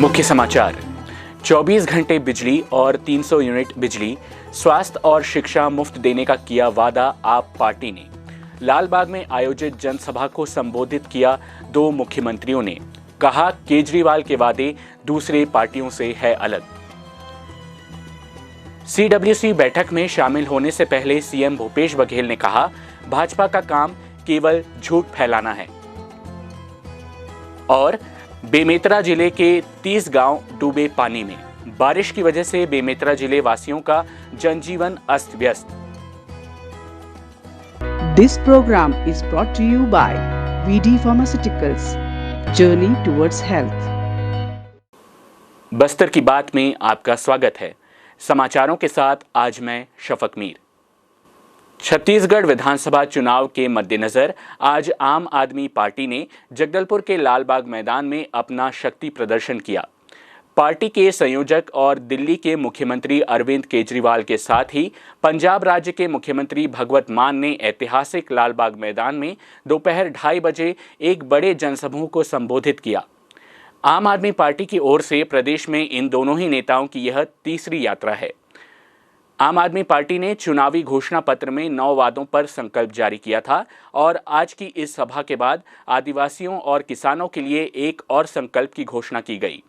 मुख्य समाचार। 24 घंटे बिजली और 300 यूनिट बिजली, स्वास्थ्य और शिक्षा मुफ्त देने का किया वादा आप पार्टी ने। लालबाग में आयोजित जनसभा को संबोधित किया दो मुख्यमंत्रियों ने। कहा, केजरीवाल के वादे दूसरे पार्टियों से है अलग। CWC बैठक में शामिल होने से पहले सीएम भूपेश बघेल ने कहा, भाजपा का काम केवल झूठ फैलाना है। और बेमेतरा जिले के 30 गांव डूबे पानी में। बारिश की वजह से बेमेतरा जिले वासियों का जनजीवन अस्त व्यस्त। This program is brought to you by VD Pharmaceuticals, Journey towards Health। Bastar की बात में आपका स्वागत है। समाचारों के साथ आज मैं शफक मीर। छत्तीसगढ़ विधानसभा चुनाव के मद्देनजर आज आम आदमी पार्टी ने जगदलपुर के लालबाग मैदान में अपना शक्ति प्रदर्शन किया। पार्टी के संयोजक और दिल्ली के मुख्यमंत्री अरविंद केजरीवाल के साथ ही पंजाब राज्य के मुख्यमंत्री भगवत मान ने ऐतिहासिक लालबाग मैदान में दोपहर 2:30 बजे एक बड़े जनसमूह को संबोधित किया। आम आदमी पार्टी की ओर से प्रदेश में इन दोनों ही नेताओं की यह तीसरी यात्रा है। आम आदमी पार्टी ने चुनावी घोषणा पत्र में 9 वादों पर संकल्प जारी किया था और आज की इस सभा के बाद आदिवासियों और किसानों के लिए एक और संकल्प की घोषणा की गई।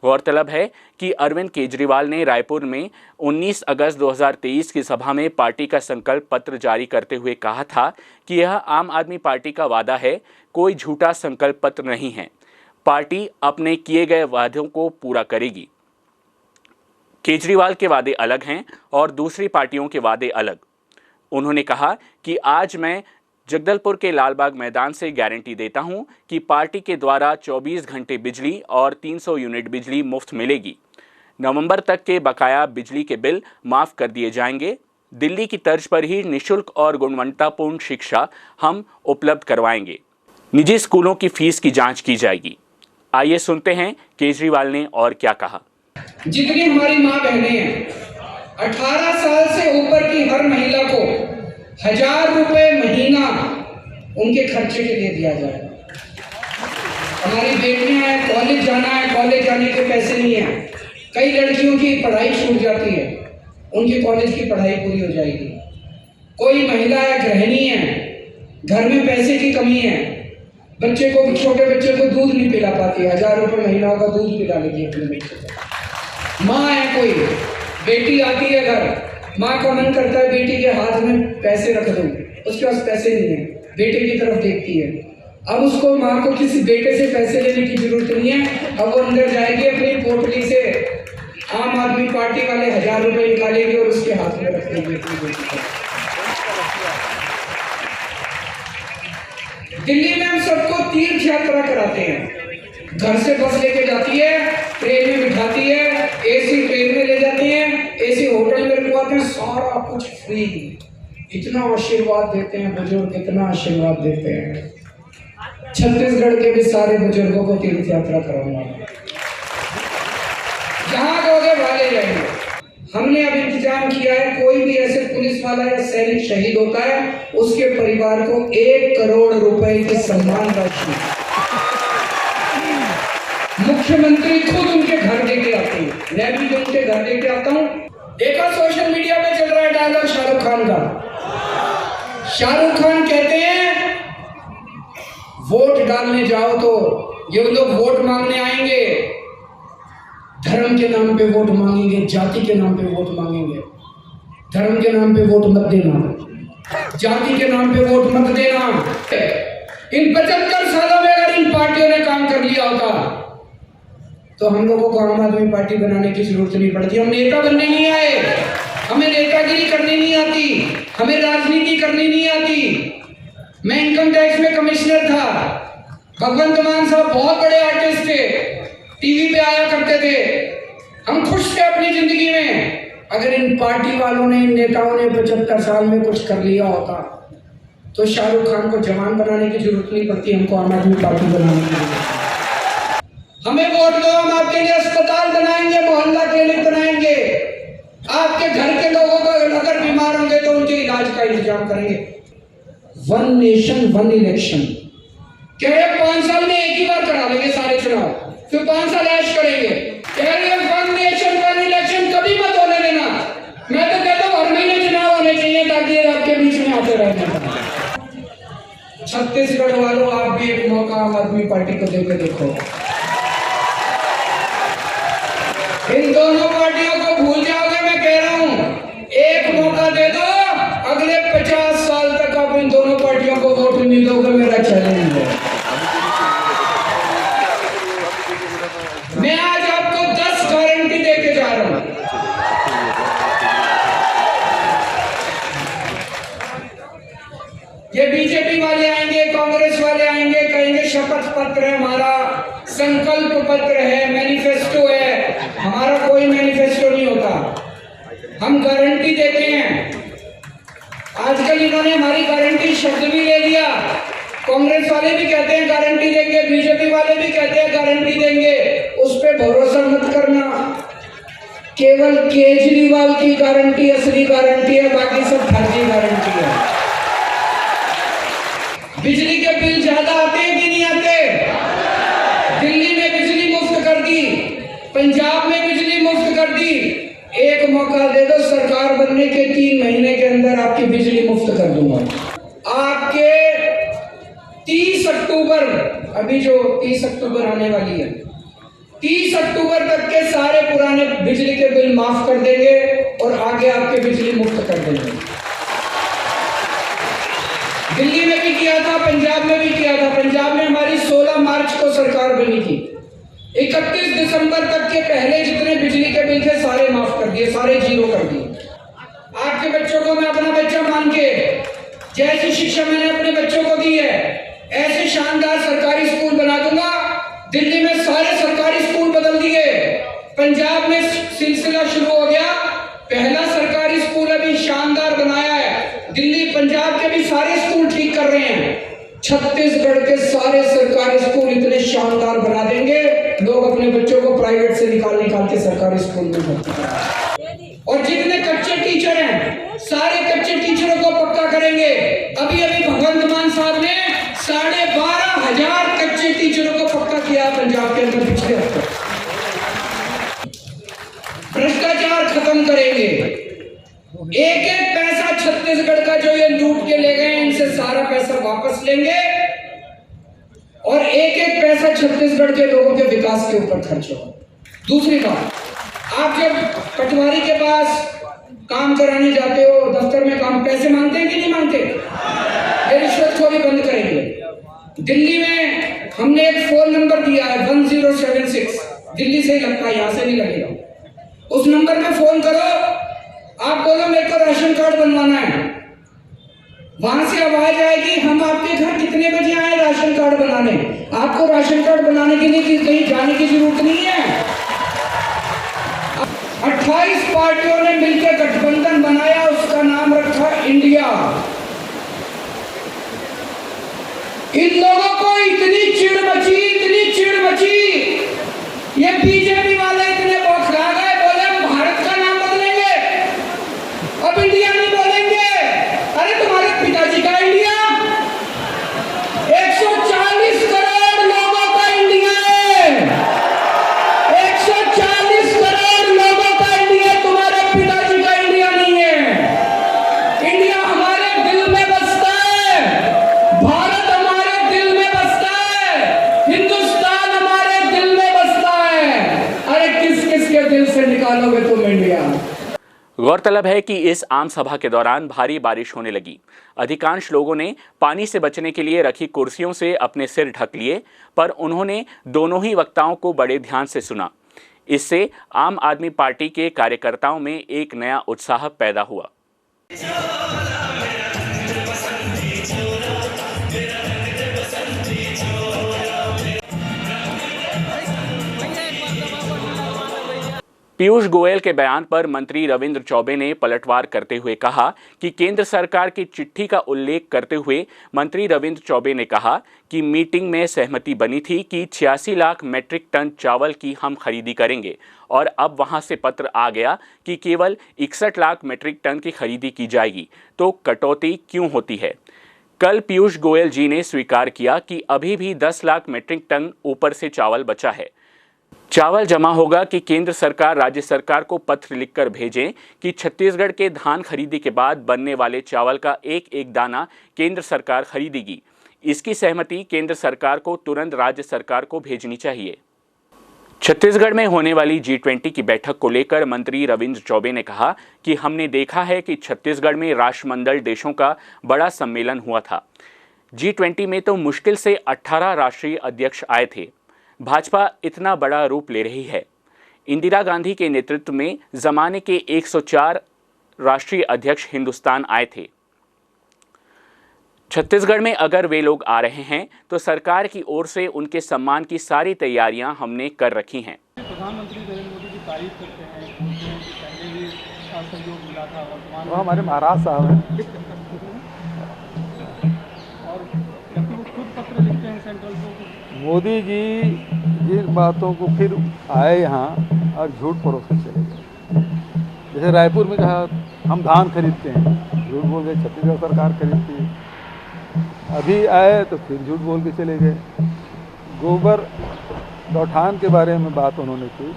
गौरतलब है कि अरविंद केजरीवाल ने रायपुर में 19 अगस्त 2023 की सभा में पार्टी का संकल्प पत्र जारी करते हुए कहा था कि यह आम आदमी पार्टी का वादा है, कोई झूठा संकल्प पत्र नहीं है। पार्टी अपने किए गए वादों को पूरा करेगी। केजरीवाल के वादे अलग हैं और दूसरी पार्टियों के वादे अलग। उन्होंने कहा कि आज मैं जगदलपुर के लालबाग मैदान से गारंटी देता हूं कि पार्टी के द्वारा 24 घंटे बिजली और 300 यूनिट बिजली मुफ्त मिलेगी। नवंबर तक के बकाया बिजली के बिल माफ कर दिए जाएंगे। दिल्ली की तर्ज पर ही निःशुल्क और गुणवत्तापूर्ण शिक्षा हम उपलब्ध करवाएंगे। निजी स्कूलों की फीस की जांच की जाएगी। आइए सुनते हैं केजरीवाल ने और क्या कहा। जितनी हमारी माँ बहनें हैं, 18 साल से ऊपर की हर महिला को 1000 रुपए महीना उनके खर्चे के लिए दिया जाए। हमारी बेटियां हैं, कॉलेज जाना है, कॉलेज जाने के पैसे नहीं है। कई लड़कियों की पढ़ाई छूट जाती है, उनकी कॉलेज की पढ़ाई पूरी हो जाएगी। कोई महिला है, गृहिणी है, घर में पैसे की कमी है, बच्चे को, छोटे बच्चे को दूध नहीं पिला पाती, 1000 रुपए महीना का दूध पिला लेगी अपने बच्चे को। माँ है, कोई बेटी आती है घर, माँ का मन करता है बेटी के हाथ में पैसे रख दूं, उसके पास पैसे नहीं है, बेटे की तरफ देखती है। अब उसको, माँ को किसी बेटे से पैसे लेने की जरूरत नहीं है। अब वो अंदर जाएगी, अपनी पोटली से आम आदमी पार्टी वाले 1000 रुपए निकालेगी और उसके हाथ में रख देंगे अपनी बेटी को। दिल्ली में हम सबको तीर्थ यात्रा कराते हैं। घर से बस लेके जाती है, ट्रेन में बिठाती है, एसी ट्रेन में ले जाती है, एसी होटल में रुकवाते हैं, सारा कुछ फ्री। इतना आशीर्वाद देते हैं बुजुर्ग, इतना आशीर्वाद देते हैं। छत्तीसगढ़ के भी सारे बुजुर्गों को तीर्थ यात्रा कराऊंगा। जहां कहोगे वाले जाएंगे। हमने अब इंतजाम किया है, कोई भी ऐसे पुलिस वाला या सैनिक शहीद होता है, उसके परिवार को 1 करोड़ रुपए की सम्मान राशि मुख्यमंत्री खुद उनके घर देके आते हैं। मैं भी उनके घर देके आता हूँ। देखा सोशल मीडिया पे चल रहा है डायलॉग शाहरुख खान का। शाहरुख खान कहते हैं, वोट डालने जाओ तो ये लोग वोट मांगने आएंगे, धर्म के नाम पे वोट मांगेंगे, जाति के नाम पे वोट मांगेंगे। धर्म के नाम पे वोट मत देना, जाति के नाम पे वोट मत देना। इन 75 सालों में अगर इन पार्टियों ने काम कर लिया होता तो हम लोगों को आम आदमी पार्टी बनाने की जरूरत नहीं पड़ती। हम नेता बनने नहीं आए, हमें नेतागिरी करनी नहीं आती, हमें राजनीति करनी नहीं आती। मैं इनकम टैक्स में कमिश्नर था। भगवंत मान साहब बहुत बड़े आर्टिस्ट थे, टीवी पे आया करते थे। हम खुश थे अपनी जिंदगी में। अगर इन पार्टी वालों ने, इन नेताओं ने 75 साल में कुछ कर लिया होता तो शाहरुख खान को जवान बनाने की जरूरत नहीं पड़ती, हमको आम आदमी पार्टी बनाने की जरूरत। हमें वोट दो, हम आपके लिए अस्पताल बनाएंगे, मोहल्ला क्लिनिक बनाएंगे। आपके घर के लोगों को अगर बीमार होंगे तो उनके इलाज का इंतजाम करेंगे। 1 नेशन 1 इलेक्शन, कह रहे 5 साल में एक ही बार करा लेंगे सारे चुनाव। तो 5 साल ऐश करेंगे। कह रहे हैं वन नेशन वन इलेक्शन कभी मत होने देना। मैं तो कहता हूँ हर महीने चुनाव होने चाहिए ताकि ये आपके बीच में आते रहने। छत्तीसगढ़ वालों, आप भी एक मौका आम आदमी पार्टी को देके देखो। इन दोनों पार्टियों को भूल जाओगे, मैं कह रहा हूं। एक मौका दे दो, अगले 50 साल तक आप इन दोनों पार्टियों को वोट नहीं दोगे, मेरा चैलेंज है। मैं आज आपको 10 गारंटी देके जा रहा हूं। ये बीजेपी वाले आएंगे, कांग्रेस वाले आएंगे, कहेंगे शपथ पत्र है हमारा, संकल्प पत्र है, मैनिफेस्टो है। हमारा कोई मैनिफेस्टो नहीं होता, हम गारंटी देते हैं। आजकल इन्होंने हमारी गारंटी शब्द भी ले लिया। कांग्रेस वाले भी कहते हैं गारंटी देंगे, बीजेपी वाले भी कहते हैं गारंटी देंगे। उस पर भरोसा मत करना। केवल केजरीवाल की गारंटी असली गारंटी है, बाकी सब फर्जी गारंटी है। बिजली के बिल ज्यादा आते हैं कि नहीं आते? दिल्ली में बिजली मुफ्त कर दी, पंजाब में बिजली मुफ्त कर दी। एक मौका दे दो, सरकार बनने के 3 महीने के अंदर आपकी बिजली मुफ्त कर दूंगा। आपके 30 अक्टूबर, अभी जो 30 अक्टूबर आने वाली है, 30 अक्टूबर तक के सारे पुराने बिजली के बिल माफ कर देंगे और आगे आपके बिजली मुफ्त कर देंगे। दिल्ली में भी किया था, पंजाब में भी किया था। पंजाब में हमारी 16 मार्च को सरकार बनी थी। 31 दिसंबर तक के पहले जितने बिजली के बिल थे सारे माफ कर दिए, सारे जीरो कर दिए। आपके बच्चों को मैं अपना बच्चा मान के, जैसी शिक्षा मैंने अपने बच्चों को दी है, ऐसे शानदार सरकारी स्कूल बना दूंगा। दिल्ली में सारे सरकारी स्कूल बदल दिए, पंजाब में सिलसिला शुरू हो गया। पहला सरकारी स्कूल अभी शानदार बनाया है। दिल्ली पंजाब के भी सारे स्कूल ठीक कर रहे हैं। छत्तीसगढ़ के सारे सरकारी स्कूल इतने शानदार बना देंगे, लोग अपने बच्चों को प्राइवेट से निकाल के सरकारी स्कूल में भर्ती करेंगे। और जितने कच्चे टीचर हैं, सारे कच्चे टीचरों को पक्का करेंगे। अभी भगवंत मान साहब ने 12,500 कच्चे टीचरों को पक्का किया पंजाब के अंदर पिछले हफ्ते। भ्रष्टाचार खत्म करेंगे। एक एक पैसा छत्तीसगढ़ का जो ये लूट के ले गए, इनसे सारा पैसा वापस लेंगे और एक एक पैसा छत्तीसगढ़ के लोगों के विकास के ऊपर खर्च होगा। दूसरी बात, आप जब पटवारी के पास काम कराने जाते हो, दफ्तर में काम, पैसे मांगते हैं कि नहीं मांगते? ये रिश्वतखोरी बंद करेंगे। दिल्ली में हमने एक फोन नंबर दिया है 1076, दिल्ली से ही लगता है, यहां से नहीं लगेगा। उस नंबर पे फोन करो, आप बोलो मेरे को राशन कार्ड बनवाना है, वहां से आवाज आएगी हम आपके घर कितने बजे आए राशन कार्ड बनाने। आपको राशन कार्ड बनाने के लिए कहीं जाने की जरूरत नहीं है। 28 पार्टियों ने मिलकर गठबंधन बनाया, उसका नाम रखा इंडिया। इन लोगों को इतनी चिढ़ मची, ये बीजेपी वाले इतने बौखला गए, बोले हम भारत का नाम बदलेंगे, अब इंडिया नहीं बोलेंगे। अरे तुम्हारे पिताजी का इंडिया, 140 करोड़ लोगों का इंडिया है, 140 करोड़ लोगों का इंडिया, तुम्हारे पिताजी का इंडिया नहीं है। इंडिया हमारे दिल में बसता है, भारत हमारे दिल में बसता है, हिंदुस्तान हमारे दिल में बसता है। अरे किस किस के दिल से निकालोगे तुम इंडिया? गौरतलब है कि इस आम सभा के दौरान भारी बारिश होने लगी। अधिकांश लोगों ने पानी से बचने के लिए रखी कुर्सियों से अपने सिर ढक लिए, पर उन्होंने दोनों ही वक्ताओं को बड़े ध्यान से सुना। इससे आम आदमी पार्टी के कार्यकर्ताओं में एक नया उत्साह पैदा हुआ। पीयूष गोयल के बयान पर मंत्री रविंद्र चौबे ने पलटवार करते हुए कहा कि केंद्र सरकार की चिट्ठी का उल्लेख करते हुए मंत्री रविंद्र चौबे ने कहा कि मीटिंग में सहमति बनी थी कि 86 लाख मीट्रिक टन चावल की हम खरीदी करेंगे और अब वहां से पत्र आ गया कि केवल 61 लाख मीट्रिक टन की खरीदी की जाएगी, तो कटौती क्यों होती है? कल पीयूष गोयल जी ने स्वीकार किया कि अभी भी 10 लाख मीट्रिक टन ऊपर से चावल बचा है। चावल जमा होगा कि केंद्र सरकार राज्य सरकार को पत्र लिखकर भेजें कि छत्तीसगढ़ के धान खरीदी के बाद बनने वाले चावल का एक एक दाना केंद्र सरकार खरीदेगी। इसकी सहमति केंद्र सरकार को तुरंत राज्य सरकार को भेजनी चाहिए। छत्तीसगढ़ में होने वाली G20 की बैठक को लेकर मंत्री रविंद्र चौबे ने कहा कि हमने देखा है कि छत्तीसगढ़ में राष्ट्रमंडल देशों का बड़ा सम्मेलन हुआ था। G20 में तो मुश्किल से 18 राष्ट्रीय अध्यक्ष आए थे। भाजपा इतना बड़ा रूप ले रही है। इंदिरा गांधी के नेतृत्व में जमाने के 104 राष्ट्रीय अध्यक्ष हिंदुस्तान आए थे। छत्तीसगढ़ में अगर वे लोग आ रहे हैं तो सरकार की ओर से उनके सम्मान की सारी तैयारियां हमने कर रखी हैं। प्रधानमंत्री नरेंद्र मोदी की तारीफ करते हैं, बोलते हैं कि पहले भी सहयोग मिला था, वर्तमान वो हमारे महाराज साहब हैं। और जबकि वो खुद पत्र लिखते हैं सेंट्रल को। मोदी जी जिन बातों को फिर आए यहाँ और झूठ परोस के चले गए। जैसे रायपुर में कहा हम धान खरीदते हैं, झूठ बोल गए, छत्तीसगढ़ सरकार खरीदती है। अभी आए तो फिर झूठ बोल के चले गए। गोबर गौठान के बारे में बात उन्होंने की,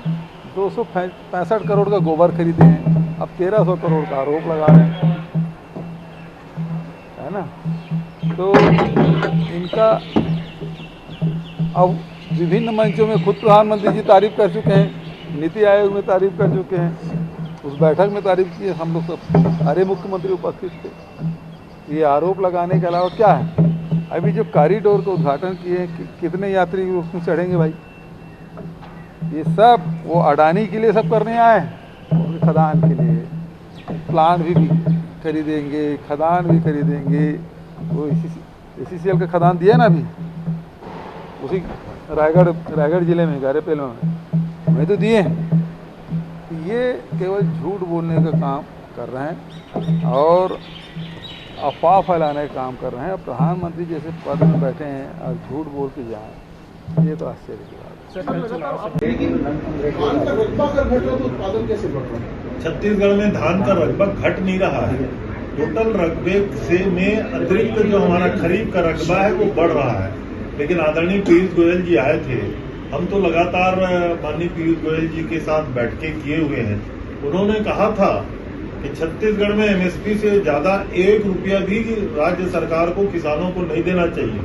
265 करोड़ का गोबर खरीदे हैं, अब 1300 करोड़ का आरोप लगा रहे हैं, है ना। तो इनका अब विभिन्न मंचों में खुद प्रधानमंत्री जी तारीफ कर चुके हैं, नीति आयोग में तारीफ कर चुके हैं, उस बैठक में तारीफ की, हम लोग सब सारे मुख्यमंत्री उपस्थित थे। ये आरोप लगाने के अलावा क्या है? अभी जो कॉरिडोर का उद्घाटन किए कितने यात्री उसमें चढ़ेंगे भाई? ये सब वो अडानी के लिए सब करने आए हैं, खदान के लिए प्लान भी खरीदेंगे, खदान भी खरीदेंगे। वो ACCL का खदान दिया ना अभी, उसी रायगढ़ जिले में गारेपेल में वही तो दिए हैं। ये केवल झूठ बोलने का काम कर रहे हैं और अफवाह फैलाने का काम कर रहे हैं। प्रधानमंत्री जैसे पद में बैठे हैं और झूठ बोल के जाएं, ये तो आश्चर्य की बात है। छत्तीसगढ़ में धान का रकबा घट नहीं रहा है, टोटल रकबे से में अतिरिक्त जो हमारा खरीफ का रकबा है वो बढ़ रहा है। लेकिन आदरणीय पीयूष गोयल जी आए थे, हम तो लगातार माननीय पीयूष गोयल जी के साथ बैठकें किए हुए हैं। उन्होंने कहा था कि छत्तीसगढ़ में MSP से ज्यादा 1 रुपया भी राज्य सरकार को किसानों को नहीं देना चाहिए।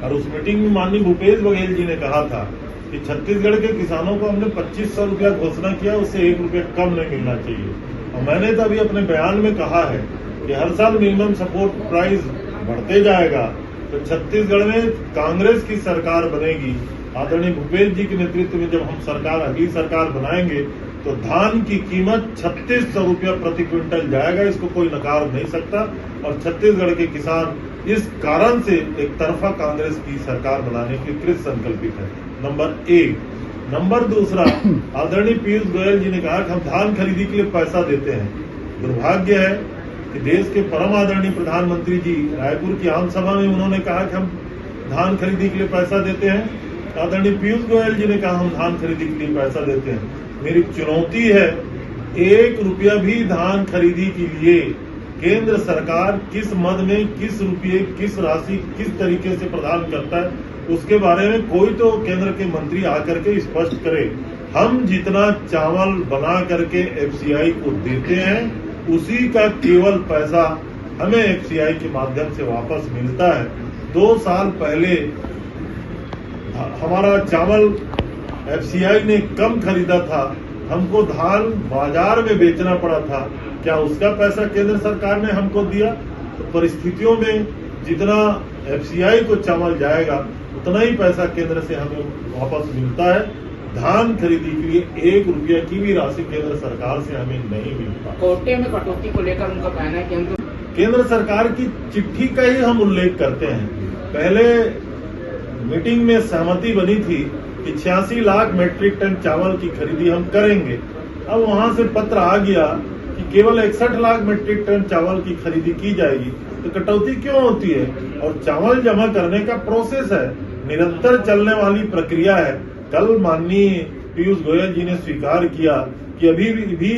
और उस मीटिंग में माननीय भूपेश बघेल जी ने कहा था कि छत्तीसगढ़ के किसानों को हमने 2500 रुपया घोषणा किया, उससे 1 रुपया कम नहीं मिलना चाहिए। और मैंने तो अभी अपने बयान में कहा है कि हर साल मिनिमम सपोर्ट प्राइस बढ़ते जाएगा। तो छत्तीसगढ़ में कांग्रेस की सरकार बनेगी, आदरणीय भूपेश जी के नेतृत्व में जब हम सरकार अगली सरकार बनाएंगे तो धान की कीमत 3600 रुपया प्रति क्विंटल जाएगा, इसको कोई नकार नहीं सकता। और छत्तीसगढ़ के किसान इस कारण से एक तरफा कांग्रेस की सरकार बनाने के लिए कृत संकल्पित है। नंबर 1। नंबर 2, आदरणीय पीयूष गोयल जी ने कहा कि हम धान खरीदी के लिए पैसा देते हैं। दुर्भाग्य है कि देश के परम आदरणीय प्रधानमंत्री जी रायपुर की आम सभा में उन्होंने कहा कि हम धान खरीदी के लिए पैसा देते हैं। आदरणीय पीयूष गोयल जी ने कहा हम धान खरीदी के लिए पैसा देते हैं। मेरी चुनौती है, 1 रुपया भी धान खरीदी के लिए केंद्र सरकार किस मद में, किस रुपये, किस राशि, किस तरीके से प्रदान करता है, उसके बारे में कोई तो केंद्र के मंत्री आकर के स्पष्ट करे। हम जितना चावल बना करके FCI को देते हैं उसी का केवल पैसा हमें FCI के माध्यम से वापस मिलता है। 2 साल पहले हमारा चावल FCI ने कम खरीदा था, हमको धान बाजार में बेचना पड़ा था, क्या उसका पैसा केंद्र सरकार ने हमको दिया? तो परिस्थितियों में जितना FCI को चावल जाएगा उतना ही पैसा केंद्र से हमें वापस मिलता है। धान खरीदी के लिए 1 रुपया की भी राशि केंद्र सरकार से हमें नहीं मिलता। कोटे में कटौती को लेकर उनका कहना है कि हम केंद्र सरकार की चिट्ठी का ही हम उल्लेख करते हैं। पहले मीटिंग में सहमति बनी थी कि 86 लाख मेट्रिक टन चावल की खरीदी हम करेंगे। अब वहां से पत्र आ गया कि केवल 61 लाख मेट्रिक टन चावल की खरीदी की जाएगी। तो कटौती क्यों होती है? और चावल जमा करने का प्रोसेस है, निरंतर चलने वाली प्रक्रिया है। कल माननीय पीयूष गोयल जी ने स्वीकार किया कि अभी भी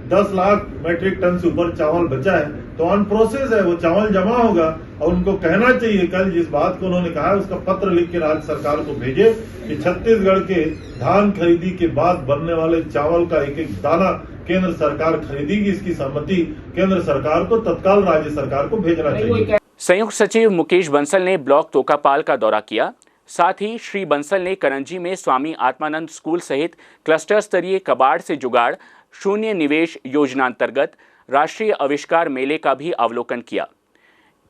10 लाख मेट्रिक टन से ऊपर चावल बचा है। तो ऑन प्रोसेस है, वो चावल जमा होगा और उनको कहना चाहिए कल जिस बात को उन्होंने कहा है उसका पत्र लिख के राज्य सरकार को भेजे कि छत्तीसगढ़ के धान खरीदी के बाद बनने वाले चावल का एक एक दाना केंद्र सरकार खरीदेगी, इसकी सहमति केंद्र सरकार को तत्काल राज्य सरकार को भेजना चाहिए। संयुक्त सचिव मुकेश बंसल ने ब्लॉक तोकापाल का दौरा किया। साथ ही श्री बंसल ने करंजी में स्वामी आत्मानंद स्कूल सहित क्लस्टर स्तरीय कबाड़ से जुगाड़ शून्य निवेश योजना अंतर्गत राष्ट्रीय आविष्कार मेले का भी अवलोकन किया।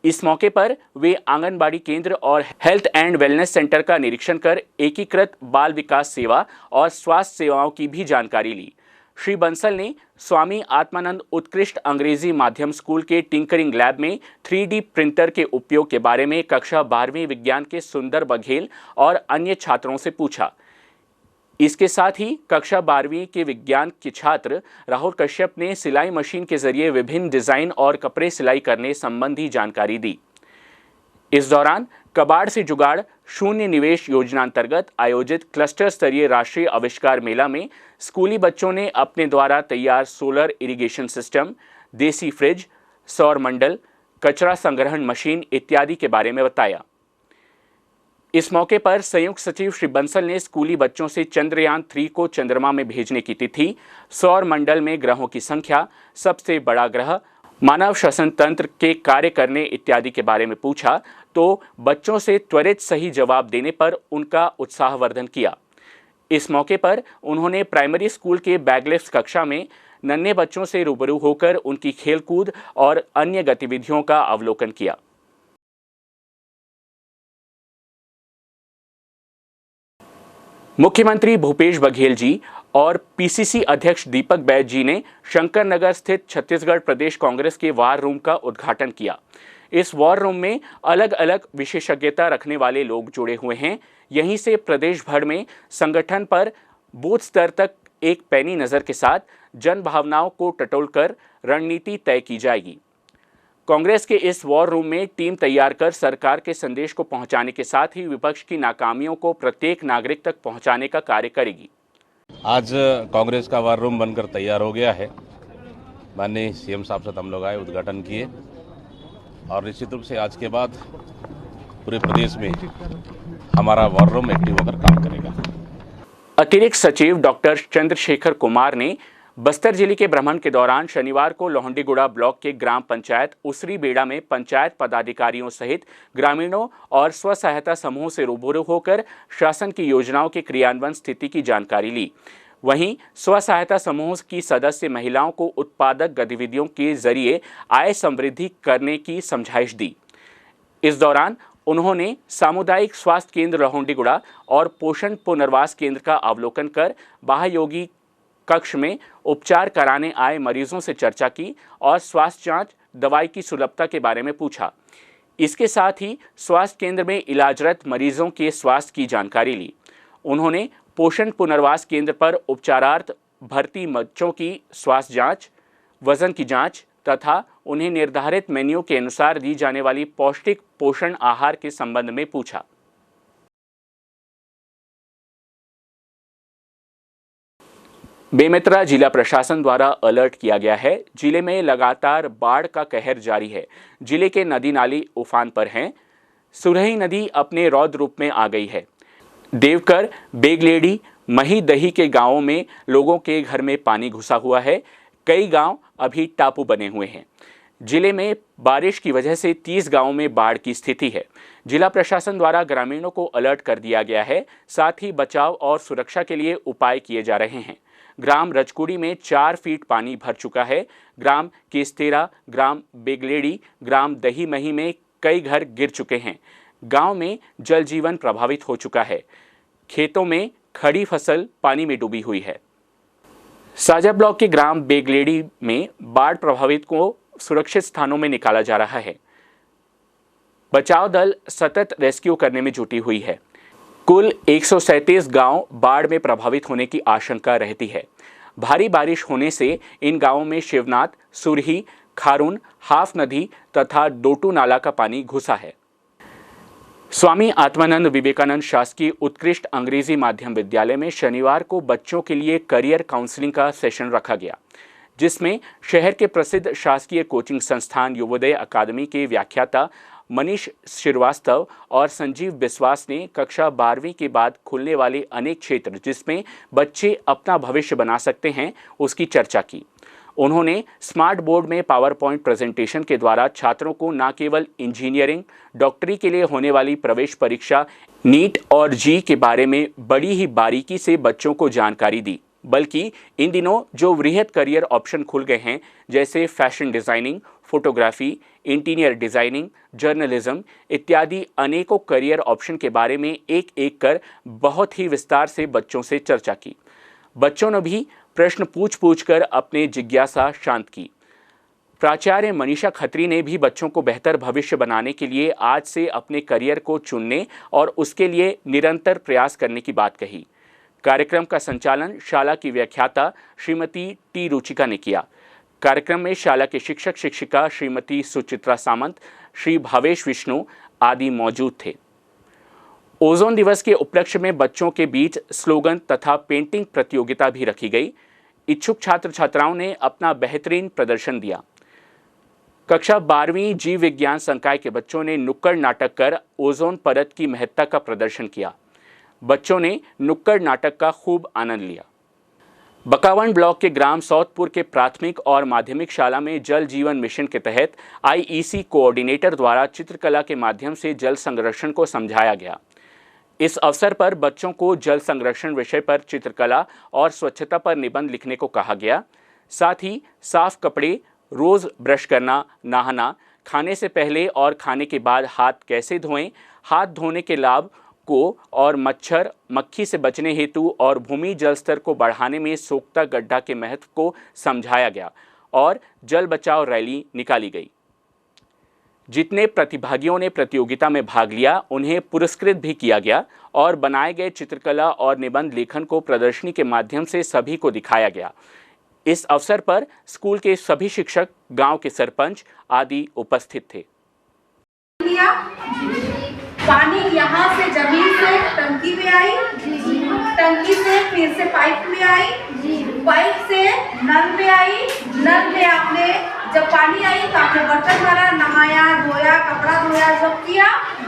इस मौके पर वे आंगनबाड़ी केंद्र और हेल्थ एंड वेलनेस सेंटर का निरीक्षण कर एकीकृत बाल विकास सेवा और स्वास्थ्य सेवाओं की भी जानकारी ली। श्री बंसल ने स्वामी आत्मानंद उत्कृष्ट अंग्रेजी माध्यम स्कूल के टिंकरिंग लैब में 3D प्रिंटर के उपयोग के बारे में कक्षा 12वीं विज्ञान के सुंदर बघेल और अन्य छात्रों से पूछा। इसके साथ ही कक्षा 12वीं के विज्ञान के छात्र राहुल कश्यप ने सिलाई मशीन के जरिए विभिन्न डिजाइन और कपड़े सिलाई करने संबंधी जानकारी दी। इस दौरान कबाड़ से जुगाड़ शून्य निवेश योजना अंतर्गत आयोजित क्लस्टर स्तरीय राष्ट्रीय आविष्कार मेला में स्कूली बच्चों ने अपने द्वारा तैयार सोलर इरिगेशन सिस्टम, देसी फ्रिज, सौर मंडल, कचरा संग्रहण मशीन इत्यादि के बारे में बताया। इस मौके पर संयुक्त सचिव श्री बंसल ने स्कूली बच्चों से चंद्रयान 3 को चंद्रमा में भेजने की तिथि, सौर मंडल में ग्रहों की संख्या, सबसे बड़ा ग्रह, मानव श्वसन तंत्र के कार्य करने इत्यादि के बारे में पूछा तो बच्चों से त्वरित सही जवाब देने पर उनका उत्साहवर्धन किया। इस मौके पर उन्होंने प्राइमरी स्कूल के बैगलिफ्ट कक्षा में नन्हे बच्चों से रूबरू होकर उनकी खेलकूद और अन्य गतिविधियों का अवलोकन किया। मुख्यमंत्री भूपेश बघेल जी और पीसीसी अध्यक्ष दीपक बैज जी ने शंकर नगर स्थित छत्तीसगढ़ प्रदेश कांग्रेस के वार रूम का उद्घाटन किया। इस वॉर रूम में अलग अलग विशेषज्ञता रखने वाले लोग जुड़े हुए हैं। यहीं से प्रदेश भर में संगठन पर बूथ स्तर तक एक पैनी नज़र के साथ जन भावनाओं को टटोलकर रणनीति तय की जाएगी। कांग्रेस के इस वॉर रूम में टीम तैयार कर सरकार के संदेश को पहुंचाने के साथ ही विपक्ष की नाकामियों को प्रत्येक नागरिक तक पहुंचाने का कार्य करेगी। आज कांग्रेस का वार रूम बनकर तैयार हो गया है। माननीय सीएम साहब से हम लोग आए, उद्घाटन किए और निश्चित रूप से आज के बाद पूरे प्रदेश में हमारा वार रूम एक्टिव होकर काम करेगा। अतिरिक्त सचिव डॉक्टर चंद्रशेखर कुमार ने बस्तर जिले के भ्रमण के दौरान शनिवार को लोहंडीगुड़ा ब्लॉक के ग्राम पंचायत उसरी बेड़ा में पंचायत पदाधिकारियों सहित ग्रामीणों और स्व सहायता समूह से रूबरू होकर शासन की योजनाओं के क्रियान्वयन स्थिति की जानकारी ली। वहीं स्व सहायता समूह की सदस्य महिलाओं को उत्पादक गतिविधियों के जरिए आय समृद्धि करने की समझाइश दी। इस दौरान उन्होंने सामुदायिक स्वास्थ्य केंद्र लोहंडीगुड़ा और पोषण पुनर्वास केंद्र का अवलोकन कर बाह्ययोगी कक्ष में उपचार कराने आए मरीजों से चर्चा की और स्वास्थ्य जांच, दवाई की सुलभता के बारे में पूछा। इसके साथ ही स्वास्थ्य केंद्र में इलाजरत मरीजों के स्वास्थ्य की जानकारी ली। उन्होंने पोषण पुनर्वास केंद्र पर उपचारार्थ भर्ती बच्चों की स्वास्थ्य जांच, वजन की जांच तथा उन्हें निर्धारित मेन्यू के अनुसार दी जाने वाली पौष्टिक पोषण आहार के संबंध में पूछा। बेमेतरा जिला प्रशासन द्वारा अलर्ट किया गया है। जिले में लगातार बाढ़ का कहर जारी है। जिले के नदी नाली उफान पर हैं। सुरही नदी अपने रौद्र रूप में आ गई है। देवकर, बेगलेडी, मही दही के गांवों में लोगों के घर में पानी घुसा हुआ है। कई गांव अभी टापू बने हुए हैं। जिले में बारिश की वजह से 30 गांवों में बाढ़ की स्थिति है। जिला प्रशासन द्वारा ग्रामीणों को अलर्ट कर दिया गया है। साथ ही बचाव और सुरक्षा के लिए उपाय किए जा रहे हैं। ग्राम रजकुड़ी में 4 फीट पानी भर चुका है। ग्राम केस्तेरा, ग्राम बेगलेडी, ग्राम दही मही में कई घर गिर चुके हैं। गांव में जल जीवन प्रभावित हो चुका है। खेतों में खड़ी फसल पानी में डूबी हुई है। साजा ब्लॉक के ग्राम बेगलेडी में बाढ़ प्रभावित को सुरक्षित स्थानों में निकाला जा रहा है। बचाव दल सतत रेस्क्यू करने में जुटी हुई है। कुल 137 गांव बाढ़ में प्रभावित होने की आशंका रहती है। भारी बारिश होने से इन गांवों में शिवनाथ, सुरही, खारून, हाफ नदी तथा डोटू नाला का पानी घुसा है। स्वामी आत्मानंद विवेकानंद शासकीय उत्कृष्ट अंग्रेजी माध्यम विद्यालय में शनिवार को बच्चों के लिए करियर काउंसलिंग का सेशन रखा गया। जिसमें शहर के प्रसिद्ध शासकीय कोचिंग संस्थान युवोदय अकादमी के व्याख्याता मनीष श्रीवास्तव और संजीव बिस्वास ने कक्षा 12वीं के बाद खुलने वाले अनेक क्षेत्र जिसमें बच्चे अपना भविष्य बना सकते हैं उसकी चर्चा की। उन्होंने स्मार्ट बोर्ड में पावर पॉइंट प्रेजेंटेशन के द्वारा छात्रों को न केवल इंजीनियरिंग, डॉक्टरी के लिए होने वाली प्रवेश परीक्षा नीट और जी के बारे में बड़ी ही बारीकी से बच्चों को जानकारी दी, बल्कि इन दिनों जो वृहद करियर ऑप्शन खुल गए हैं जैसे fashion designing, photography, interior designing, journalism इत्यादि अनेकों करियर ऑप्शन के बारे में एक एक कर बहुत ही विस्तार से बच्चों से चर्चा की। बच्चों ने भी प्रश्न पूछ कर अपने जिज्ञासा शांत की। प्राचार्य मनीषा खत्री ने भी बच्चों को बेहतर भविष्य बनाने के लिए आज से अपने करियर को चुनने और उसके लिए निरंतर प्रयास करने की बात कही। कार्यक्रम का संचालन शाला की व्याख्याता श्रीमती टी रुचिका ने किया। कार्यक्रम में शाला के शिक्षक शिक्षिका श्रीमती सुचित्रा सामंत, श्री भावेश विष्णु आदि मौजूद थे। ओजोन दिवस के उपलक्ष्य में बच्चों के बीच स्लोगन तथा पेंटिंग प्रतियोगिता भी रखी गई। इच्छुक छात्र छात्राओं ने अपना बेहतरीन प्रदर्शन दिया। कक्षा 12वीं जीव विज्ञान संकाय के बच्चों ने नुक्कड़ नाटक कर ओजोन परत की महत्ता का प्रदर्शन किया। बच्चों ने नुक्कड़ नाटक का खूब आनंद लिया। बकावन ब्लॉक के ग्राम सौतपुर के प्राथमिक और माध्यमिक शाला में जल जीवन मिशन के तहत आईईसी कोऑर्डिनेटर द्वारा चित्रकला के माध्यम से जल संरक्षण को समझाया गया। इस अवसर पर बच्चों को जल संरक्षण विषय पर चित्रकला और स्वच्छता पर निबंध लिखने को कहा गया। साथ ही साफ कपड़े, रोज ब्रश करना, नहाना, खाने से पहले और खाने के बाद हाथ कैसे धोएं, हाथ धोने के लाभ को और मच्छर मक्खी से बचने हेतु और भूमि जल स्तर को बढ़ाने में सोख्ता गड्ढा के महत्व को समझाया गया और जल बचाओ रैली निकाली गई। जितने प्रतिभागियों ने प्रतियोगिता में भाग लिया उन्हें पुरस्कृत भी किया गया और बनाए गए चित्रकला और निबंध लेखन को प्रदर्शनी के माध्यम से सभी को दिखाया गया। इस अवसर पर स्कूल के सभी शिक्षक, गांव के सरपंच आदि उपस्थित थे। पानी यहाँ से जमीन से टंकी में आई, टंकी से फिर से पाइप में आई, पाइप से नल में आई, नल में आपने जब पानी आई तो आपने बर्तन भरा, नहाया, धोया, कपड़ा धोया, सब किया।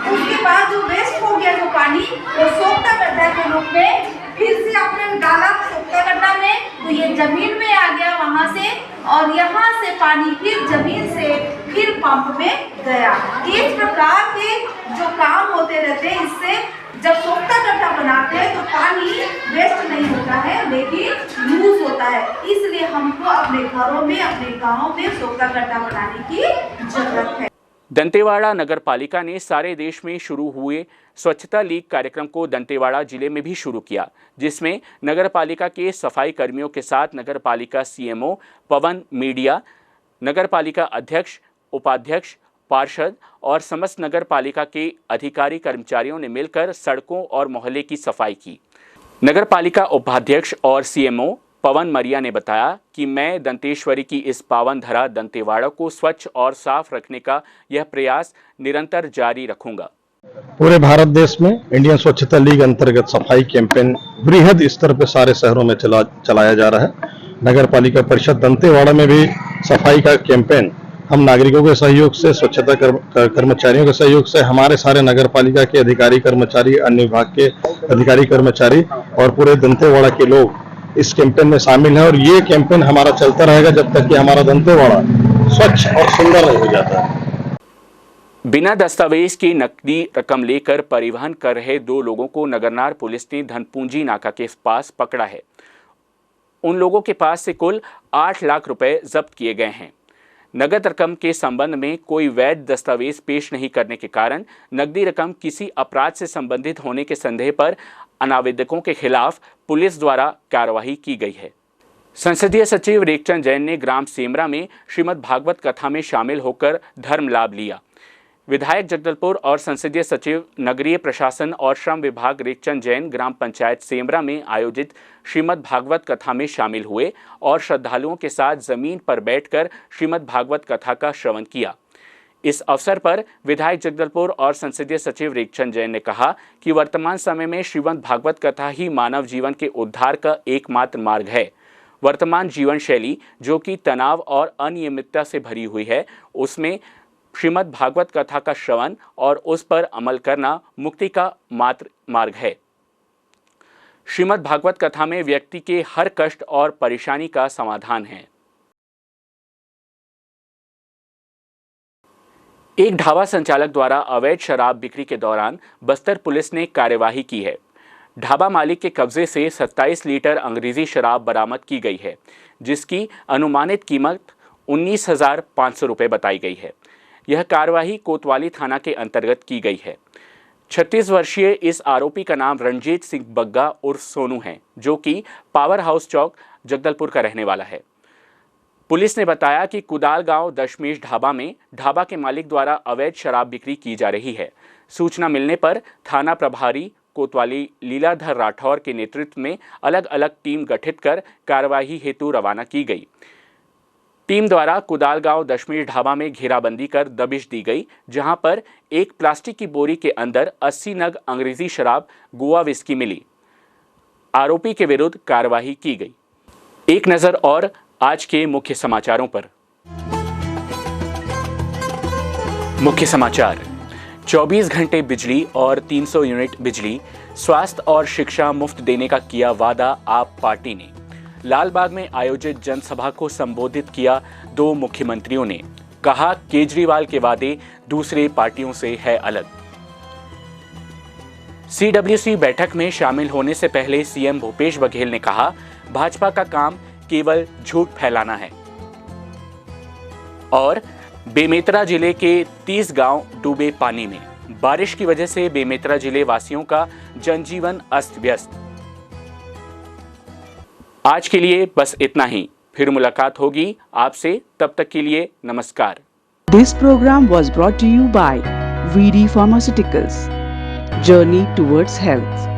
उसके बाद जो वेस्ट हो गया जो पानी वो सोख्ता गड्ढा के रूप में फिर से आपने डाला सोख्ता गड्ढा में, तो ये जमीन में आ गया वहाँ से और यहाँ से पानी फिर जमीन से फिर पंप में गया। इस प्रकार के जो काम होते रहते हैं, इससे जब सोख्ता गड्ढा बनाते हैं तो पानी वेस्ट नहीं होता है लेकिन यूज होता है। इसलिए हमको अपने घरों में, अपने गाँव में सोख्ता गड्ढा बनाने की जरूरत है। दंतेवाड़ा नगर पालिका ने सारे देश में शुरू हुए स्वच्छता लीग कार्यक्रम को दंतेवाड़ा जिले में भी शुरू किया, जिसमें नगर पालिका के सफाई कर्मियों के साथ नगर पालिका सीएमओ पवन मीडिया, नगर पालिका अध्यक्ष, उपाध्यक्ष, पार्षद और समस्त नगर पालिका के अधिकारी कर्मचारियों ने मिलकर सड़कों और मोहल्ले की सफाई की। नगर पालिका उपाध्यक्ष और सीएमओ पवन मरिया ने बताया कि मैं दंतेश्वरी की इस पावन धरा दंतेवाड़ा को स्वच्छ और साफ रखने का यह प्रयास निरंतर जारी रखूंगा। पूरे भारत देश में इंडियन स्वच्छता लीग अंतर्गत सफाई कैंपेन बृहद स्तर पर सारे शहरों में चलाया जा रहा है। नगर पालिका परिषद दंतेवाड़ा में भी सफाई का कैंपेन हम नागरिकों के सहयोग से, स्वच्छता कर्मचारियों के सहयोग से, हमारे सारे नगर पालिका के अधिकारी कर्मचारी, अन्य विभाग के अधिकारी कर्मचारी और पूरे दंतेवाड़ा के लोग इस कैंपेन में शामिल है और ये कैंपेन हमारा चलता रहेगा जब तक कि हमारा दंतेवाड़ा स्वच्छ और सुंदर नहीं हो जाता है। बिना दस्तावेज की नकदी रकम लेकर परिवहन कर रहे 2 लोगों को नगरनार पुलिस ने धनपूंजी नाका के पास पकड़ा है। उन लोगों के पास से कुल 8 लाख रुपए जब्त किए गए हैं। नगद रकम के संबंध में कोई वैध दस्तावेज पेश नहीं करने के कारण नकदी रकम किसी अपराध से संबंधित होने के संदेह पर अनावेदकों के खिलाफ पुलिस द्वारा कार्रवाई की गई है। संसदीय सचिव रेखचंद जैन ने ग्राम सेमरा में श्रीमद् भागवत कथा में शामिल होकर धर्म लाभ लिया। विधायक जगदलपुर और संसदीय सचिव नगरीय प्रशासन और श्रम विभाग रेखचंद जैन ग्राम पंचायत सेमरा में आयोजित श्रीमद् भागवत कथा में शामिल हुए और श्रद्धालुओं के साथ जमीन पर बैठकर श्रीमद् भागवत कथा का श्रवण किया। इस अवसर पर विधायक जगदलपुर और संसदीय सचिव रेखचंद जैन ने कहा कि वर्तमान समय में श्रीमद् भागवत कथा ही मानव जीवन के उद्धार का एकमात्र मार्ग है। वर्तमान जीवन शैली जो कि तनाव और अनियमितता से भरी हुई है, उसमें श्रीमद् भागवत कथा का श्रवण और उस पर अमल करना मुक्ति का मात्र मार्ग है। श्रीमद् भागवत कथा में व्यक्ति के हर कष्ट और परेशानी का समाधान है। एक ढाबा संचालक द्वारा अवैध शराब बिक्री के दौरान बस्तर पुलिस ने कार्यवाही की है। ढाबा मालिक के कब्जे से 27 लीटर अंग्रेजी शराब बरामद की गई है, जिसकी अनुमानित कीमत 19,500 रुपये बताई गई है। यह कार्रवाई कोतवाली थाना के अंतर्गत की गई है। 36 वर्षीय इस आरोपी का नाम रणजीत सिंह बग्गा उर्फ सोनू है, जो कि पावर हाउस चौक जगदलपुर का रहने वाला है। पुलिस ने बताया कि कुदाल गांव दशमेश ढाबा में ढाबा के मालिक द्वारा अवैध शराब बिक्री की जा रही है। सूचना मिलने पर थाना प्रभारी कोतवाली लीलाधर राठौर के नेतृत्व में अलग अलग टीम गठित कर कार्रवाई हेतु रवाना की गई। टीम द्वारा कुदाल गांव दशमेश ढाबा में घेराबंदी कर दबिश दी गई, जहां पर एक प्लास्टिक की बोरी के अंदर 80 नग अंग्रेजी शराब गोवा विस्की मिली। आरोपी के विरुद्ध कार्रवाई की गई। एक नजर और आज के मुख्य समाचारों पर। मुख्य समाचार। 24 घंटे बिजली और 300 यूनिट बिजली, स्वास्थ्य और शिक्षा मुफ्त देने का किया वादा आप पार्टी ने। लालबाग में आयोजित जनसभा को संबोधित किया दो मुख्यमंत्रियों ने। कहा केजरीवाल के वादे दूसरे पार्टियों से है अलग। CWC बैठक में शामिल होने से पहले सीएम भूपेश बघेल ने कहा भाजपा का काम केवल झूठ फैलाना है। और बेमेतरा जिले के 30 गांव डूबे पानी में। बारिश की वजह से बेमेतरा जिले वासियों का जनजीवन अस्त व्यस्त। आज के लिए बस इतना ही। फिर मुलाकात होगी आपसे, तब तक के लिए नमस्कार। This program was brought to you by VD Pharmaceuticals. Journey towards health.